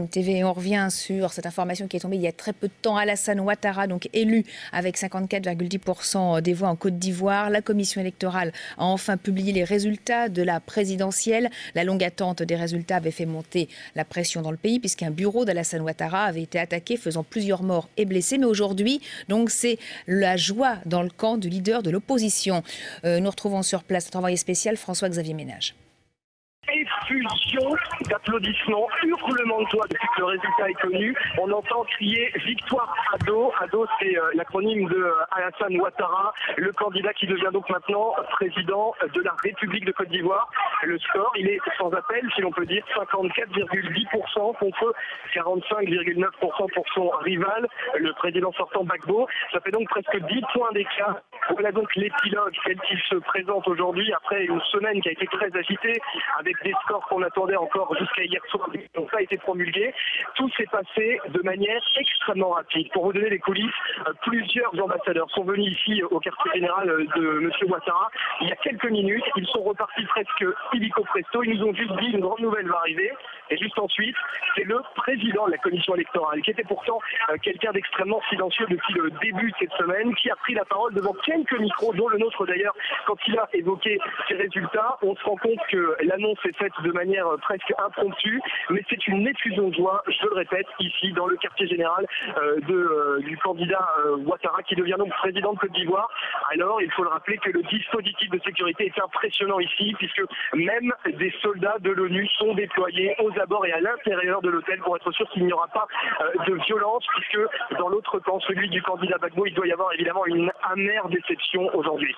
TV, et on revient sur cette information qui est tombée il y a très peu de temps. Alassane Ouattara, donc élu avec 54,10% des voix en Côte d'Ivoire. La commission électorale a enfin publié les résultats de la présidentielle. La longue attente des résultats avait fait monter la pression dans le pays puisqu'un bureau d'Alassane Ouattara avait été attaqué, faisant plusieurs morts et blessés. Mais aujourd'hui, donc, c'est la joie dans le camp du leader de l'opposition. Nous retrouvons sur place notre envoyé spécial François-Xavier Ménage. Effusion d'applaudissements, hurlements de joie depuis que le résultat est connu. On entend crier victoire Ado. Ado, c'est l'acronyme de Alassane Ouattara, le candidat qui devient donc maintenant président de la République de Côte d'Ivoire. Le score, il est sans appel, si l'on peut dire, 54,10% contre 45,9% pour son rival, le président sortant Gbagbo. Ça fait donc presque 10 points d'écart. Voilà donc l'épilogue tel qu'il se présente aujourd'hui après une semaine qui a été très agitée avec des scores qu'on attendait encore jusqu'à hier soir, n'ont pas été promulgués. Tout s'est passé de manière extrêmement rapide. Pour vous donner les coulisses, plusieurs ambassadeurs sont venus ici au quartier général de M. Ouattara il y a quelques minutes. Ils sont repartis presque illico presto. Ils nous ont juste dit une grande nouvelle va arriver. Et juste ensuite, c'est le président de la commission électorale, qui était pourtant quelqu'un d'extrêmement silencieux depuis le début de cette semaine, qui a pris la parole devant quelques micros, dont le nôtre d'ailleurs, quand il a évoqué ces résultats. On se rend compte que l'annonce est faite de manière presque impromptue, mais c'est une effusion de joie, je le répète, ici dans le quartier général du candidat Ouattara, qui devient donc président de Côte d'Ivoire. Alors, il faut le rappeler que le dispositif de sécurité est impressionnant ici, puisque même des soldats de l'ONU sont déployés aux abords et à l'intérieur de l'hôtel pour être sûr qu'il n'y aura pas de violence, puisque dans l'autre camp, celui du candidat Gbagbo, il doit y avoir évidemment une amère déception aujourd'hui.